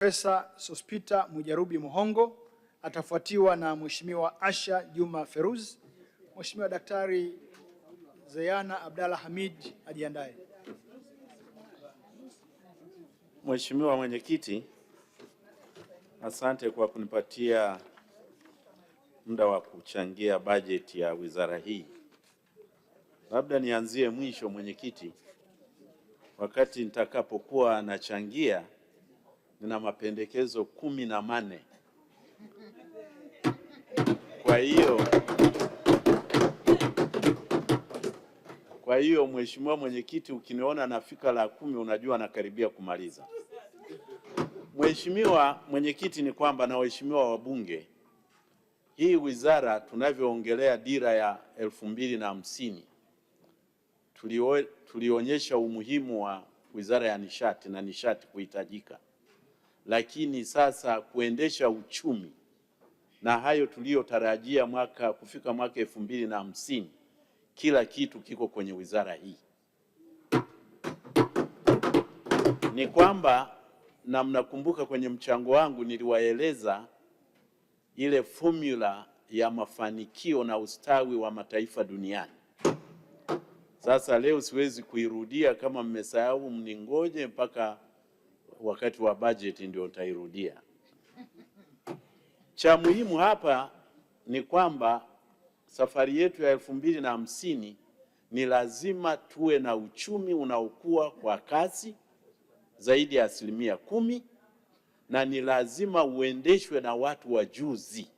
Profesa Sospita Mujarubi Muhongo, atafuatiwa na Mheshimiwa Asha Juma Feruz. Mheshimiwa Daktari Zeyana Abdalla Hamid ajiandae. Mheshimiwa Mwenyekiti, asante kwa kunipatia muda wa kuchangia bajeti ya wizara hii. Labda nianzie mwisho, Mwenyekiti. Wakati nitakapokuwa nachangia, nina mapendekezo 14. Kwa hiyo Mheshimiwa Mwenyekiti, ukiniona nafika la 10 unajua nakaribia kumaliza. Mheshimiwa Mwenyekiti, ni kwamba na waheshimiwa wabunge, hii wizara tunavyoongelea dira ya 2050 tulionyesha umuhimu wa wizara ya nishati na nishati kuhitajika, lakini sasa kuendesha uchumi na hayo tuliyotarajia kufika mwaka 2050, kila kitu kiko kwenye wizara hii. Ni kwamba, na mnakumbuka kwenye mchango wangu niliwaeleza ile formula ya mafanikio na ustawi wa mataifa duniani. Sasa leo siwezi kuirudia, kama mmesahau mningoje mpaka wakati wa budget ndio nitairudia. Cha muhimu hapa ni kwamba safari yetu ya 2050 ni lazima tuwe na uchumi unaokua kwa kasi zaidi ya 10%, na ni lazima uendeshwe na watu wajuzi,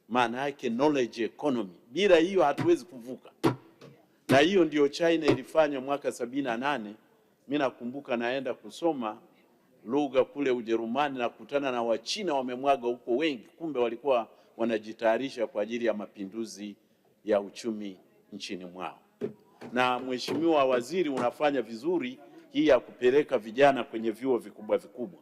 maana yake knowledge economy. Bila hiyo hatuwezi kuvuka, na hiyo ndio China ilifanya mwaka 78. Mimi nakumbuka naenda kusoma lugha kule Ujerumani na kukutana na Wachina wamemwaga huko wengi, kumbe walikuwa wanajitayarisha kwa ajili ya mapinduzi ya uchumi nchini mwao. Na Mheshimiwa Waziri, unafanya vizuri hii ya kupeleka vijana kwenye vyuo vikubwa vikubwa.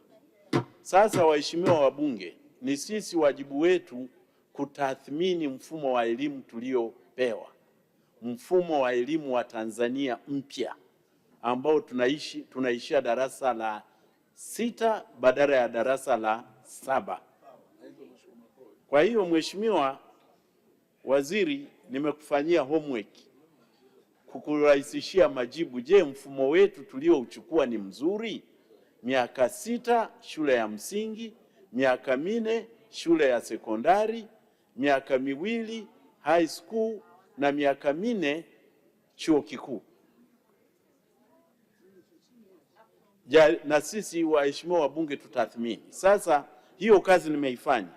Sasa waheshimiwa wabunge, ni sisi wajibu wetu kutathmini mfumo wa elimu tuliopewa, mfumo wa elimu wa Tanzania mpya ambao tunaishia darasa la 6 badala ya darasa la 7. Kwa hiyo Mheshimiwa Waziri, nimekufanyia homework kukurahisishia majibu. Je, mfumo wetu tuliouchukua ni mzuri? Miaka 6 shule ya msingi, miaka 4 shule ya sekondari, miaka 2 high school na miaka 4 chuo kikuu. Na sisi waheshimiwa wabunge tutathmini. Sasa hiyo kazi nimeifanya,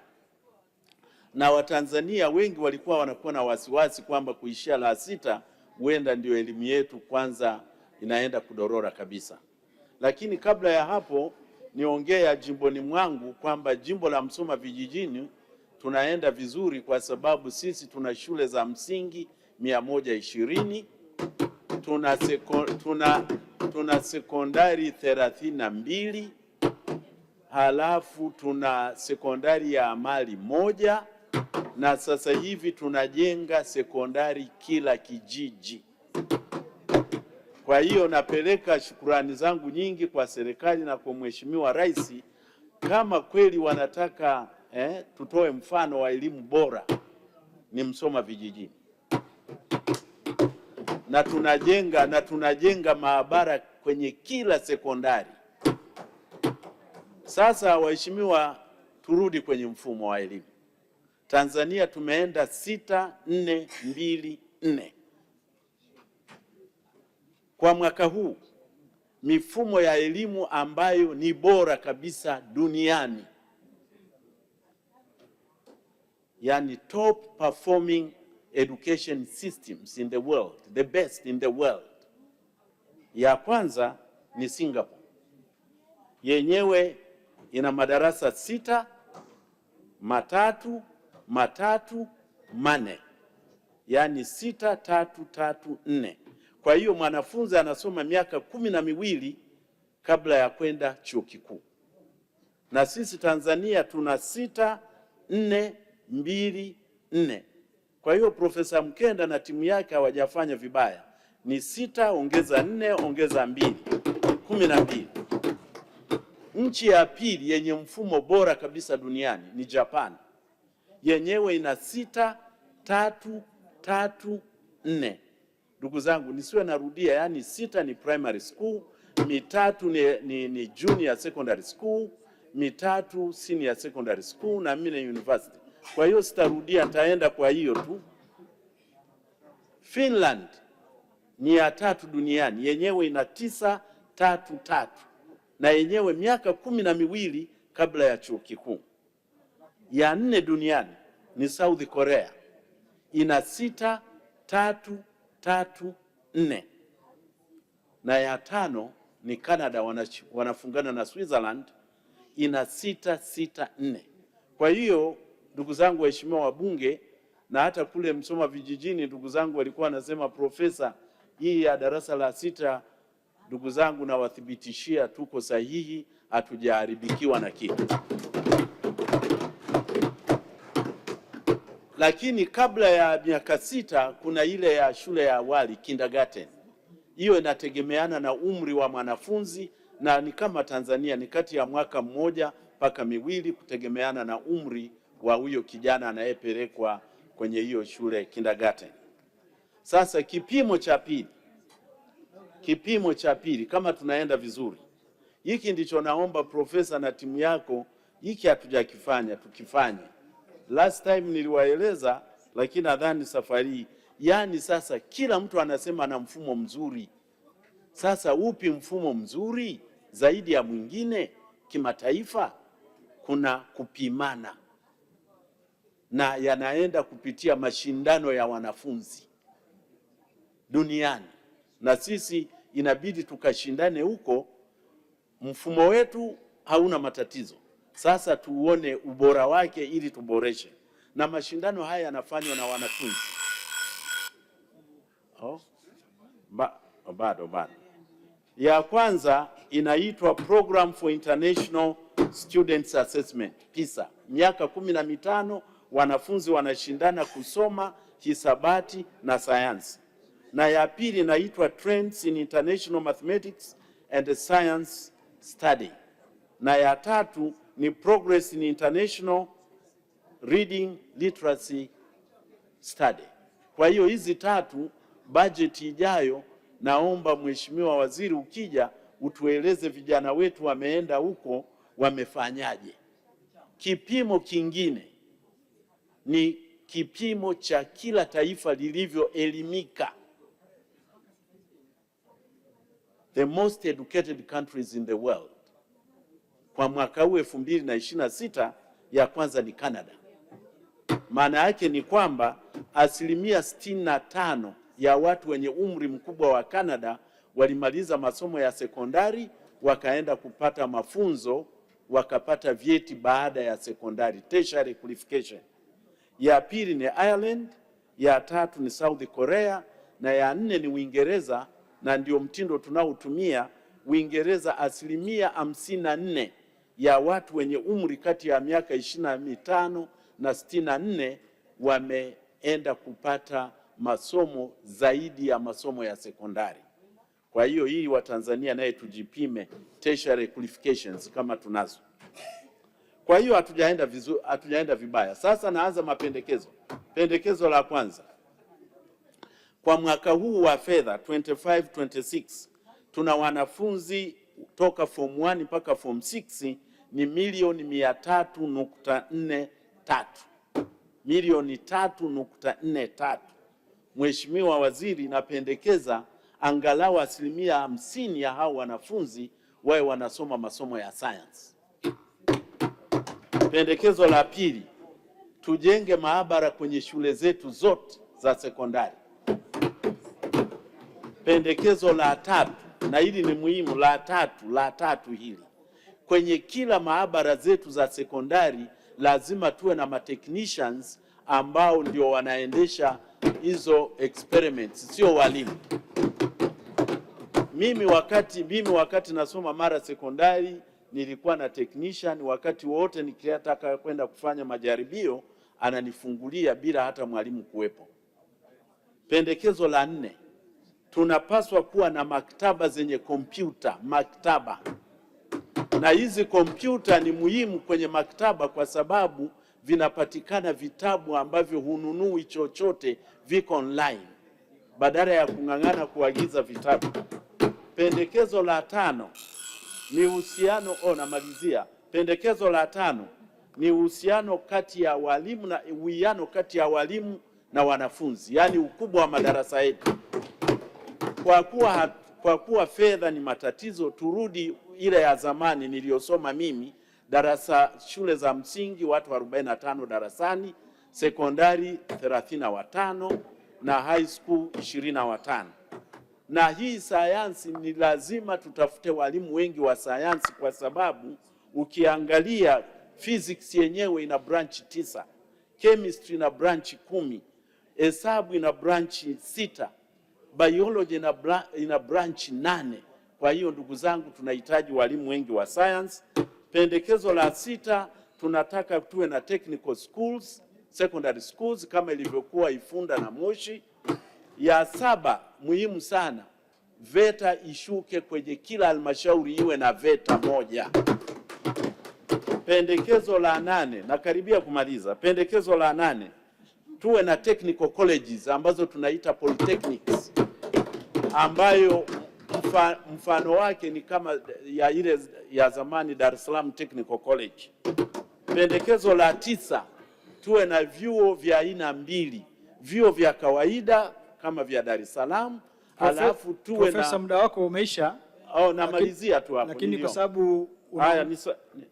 na Watanzania wengi walikuwa wanakuwa na wasiwasi kwamba kuishia la 6 huenda ndio elimu yetu kwanza inaenda kudorora kabisa. Lakini kabla ya hapo niongea jimboni mwangu kwamba jimbo la Msoma vijijini tunaenda vizuri, kwa sababu sisi tuna shule za msingi 120, tuna sekondari 32, halafu tuna sekondari ya amali 1, na sasa hivi tunajenga sekondari kila kijiji. Kwa hiyo napeleka shukurani zangu nyingi kwa serikali na kwa Mheshimiwa Rais, kama kweli wanataka tutoe mfano wa elimu bora ni Msoma vijijini. Na tunajenga maabara kwenye kila sekondari. Sasa waheshimiwa, turudi kwenye mfumo wa elimu. Tanzania tumeenda 6-4-2-4. Kwa mwaka huu mifumo ya elimu ambayo ni bora kabisa duniani, yani top performing education systems in the world, the best in the world. Ya kwanza ni Singapore. Yenyewe ina madarasa 6, 3, 3, 4, yani 6, 3, 3, 4. Kwa hiyo mwanafunzi anasoma miaka 12 kabla ya kwenda chuo kikuu. Na sisi Tanzania tuna 6-4-2-4. Kwa hiyo Profesa Mkenda na timu yake hawajafanya vibaya. Ni 6 ongeza 4 ongeza 2, 12. Nchi ya pili yenye mfumo bora kabisa duniani ni Japan, yenyewe ina 6-3-3-4. Ndugu zangu, nisiwe narudia, yani 6 ni primary school, 3 ni junior secondary school, 3 senior secondary school na 4 university. Kwa hiyo sitarudia, nitaenda kwa hiyo tu. Finland ni ya 3 duniani, yenyewe ina 9-3-3 na yenyewe miaka 12 kabla ya chuo kikuu. Ya 4 duniani ni South Korea, ina 6-3-3-4 na ya 5 ni Canada, wanafungana na Switzerland, ina 6-6-4. Kwa hiyo ndugu zangu waheshimiwa wabunge, na hata kule Msoma vijijini ndugu zangu walikuwa wanasema profesa, hii ya darasa la 6, ndugu zangu na wathibitishia tuko sahihi, hatujaharibikiwa na kitu. Lakini kabla ya miaka 6 kuna ile ya shule ya awali, kindergarten. Hiyo inategemeana na umri wa mwanafunzi, na ni kama Tanzania ni kati ya mwaka 1 mpaka 2 kutegemeana na umri wa huyo kijana anayepelekwa kwenye hiyo shule kindergarten. Sasa kipimo cha pili kama tunaenda vizuri, hiki ndicho naomba profesa na timu yako, hiki hatujakifanya tukifanye. Last time niliwaeleza, lakini nadhani safari, yani sasa kila mtu anasema na mfumo mzuri. Sasa upi mfumo mzuri zaidi ya mwingine kimataifa? Kuna kupimana na yanaenda kupitia mashindano ya wanafunzi duniani, na sisi inabidi tukashindane huko. Mfumo wetu hauna matatizo, sasa tuone ubora wake ili tuboreshe, na mashindano haya yanafanywa na wanafunzi. Bado. Ya kwanza inaitwa Program for International Students Assessment, PISA. Miaka 15 wanafunzi wanashindana kusoma hisabati na sayansi. Na ya pili inaitwa Trends in International Mathematics and Science Study. Na ya tatu ni Progress in International Reading Literacy Study. Kwa hiyo hizi 3, bajeti ijayo naomba Mheshimiwa Waziri ukija utueleze vijana wetu wameenda huko wamefanyaje. Kipimo kingine ni kipimo cha kila taifa lilivyoelimika. The most educated countries in the world. Kwa mwaka huu 2026, ya kwanza ni Canada. Maana yake ni kwamba 65% ya watu wenye umri mkubwa wa Canada walimaliza masomo ya sekondari wakaenda kupata mafunzo, wakapata vyeti baada ya sekondari, tertiary qualification. Ya pili ni Ireland, ya 3 ni South Korea, na ya 4 ni Uingereza, na ndio mtindo tunaotumia. Uingereza 54% ya watu wenye umri kati ya miaka 25 na 64 wameenda kupata masomo zaidi ya masomo ya sekondari. Kwa hiyo hii wa Tanzania naye tujipime tertiary qualifications kama tunazo. Kwa hiyo hatujaenda vibaya. Sasa naanza mapendekezo. Pendekezo la kwanza, kwa mwaka huu wa fedha 25-26 tuna wanafunzi toka form 1 mpaka form 6 ni milioni 300.43. Milioni 3.43. Mheshimiwa Waziri, napendekeza angalau 50% ya hao wanafunzi wawe wanasoma masomo ya science. Pendekezo la pili, tujenge maabara kwenye shule zetu zote za sekondari. Pendekezo la tatu, na hili ni muhimu, la tatu hili, kwenye kila maabara zetu za sekondari lazima tuwe na technicians ambao ndio wanaendesha hizo experiments, sio walimu. Mimi wakati nasoma Mara sekondari nilikuwa na technician, wakati wote nikitaka kwenda kufanya majaribio ananifungulia bila hata mwalimu kuwepo. Pendekezo la 4, tunapaswa kuwa na maktaba zenye kompyuta, Na hizi kompyuta ni muhimu kwenye maktaba kwa sababu vinapatikana vitabu ambavyo hununui chochote, viko online, badala ya kung'ang'ana kuagiza vitabu. Pendekezo la 5 ni uhusiano namalizia. Pendekezo la 5 ni uhusiano kati ya walimu na uwiano kati ya walimu na wanafunzi, yaani ukubwa wa madarasa yetu. Kwa kuwa fedha ni matatizo, turudi ile ya zamani niliyosoma mimi, shule za msingi watu 45 darasani, sekondari 35 na high school 25. Na hii sayansi ni lazima tutafute walimu wengi wa sayansi, kwa sababu ukiangalia physics yenyewe ina branch 9, chemistry ina branch 10, hesabu ina branch 6, biology ina branch 8. Kwa hiyo ndugu zangu, tunahitaji walimu wengi wa science. Pendekezo la 6, tunataka tuwe na technical schools, secondary schools kama ilivyokuwa Ifunda na Moshi. Ya 7, muhimu sana, VETA ishuke kwenye kila halmashauri, iwe na VETA moja. Pendekezo la 8, na karibia kumaliza. Pendekezo la 8, tuwe na technical colleges ambazo tunaita polytechnics, ambayo mfano wake ni kama ya ile ya zamani Dar es Salaam Technical College. Pendekezo la 9, tuwe na vyuo vya aina 2, vyuo vya kawaida kama vya Dar es Salaam, alafu tuwe na... Profesa, muda wako umeisha. Namalizia tu hapo. Lakini kwa sababu haya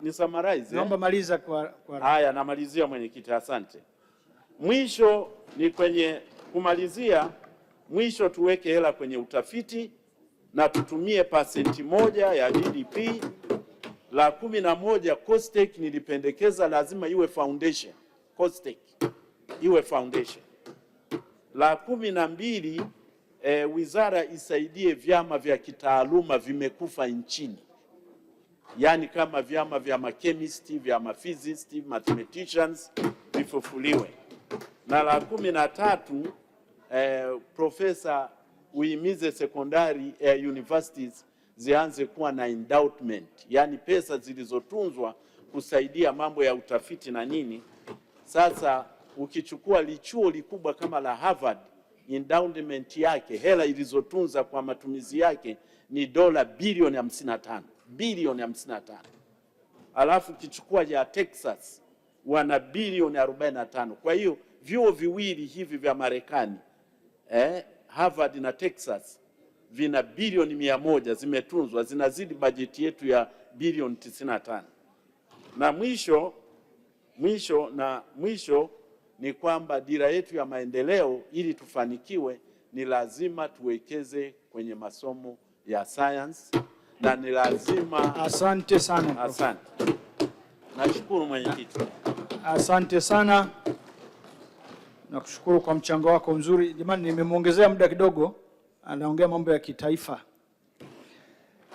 ni summarize. Naomba maliza kwa haya, namalizia mwenyekiti, asante. Mwisho ni kwenye kumalizia, mwisho tuweke hela kwenye utafiti na tutumie pasenti 1 ya GDP. La 11, COSTECH nilipendekeza lazima iwe foundation, COSTECH iwe foundation. La 12, wizara isaidie vyama vya kitaaluma vimekufa nchini, yaani kama vyama vya chemist, vya physicists, mathematicians vifufuliwe. Na la 13, profesa, uimize sekondari universities zianze kuwa na endowment, yaani pesa zilizotunzwa kusaidia mambo ya utafiti na nini. Sasa ukichukua lichuo likubwa kama la Harvard, endowment yake, hela ilizotunza kwa matumizi yake ni dola bilioni 55, bilioni 55. Alafu ukichukua ya Texas wana bilioni 45. Kwa hiyo vyuo viwili hivi vya Marekani, Harvard na Texas, vina bilioni 100 zimetunzwa, zinazidi bajeti yetu ya bilioni 95. Na mwisho ni kwamba dira yetu ya maendeleo, ili tufanikiwe, ni lazima tuwekeze kwenye masomo ya science, na ni lazima... Asante sana. Asante. Nashukuru mwenyekiti. Asante sana. Nakushukuru kwa mchango wako mzuri. Jamani, nimemwongezea muda kidogo, anaongea mambo ya kitaifa.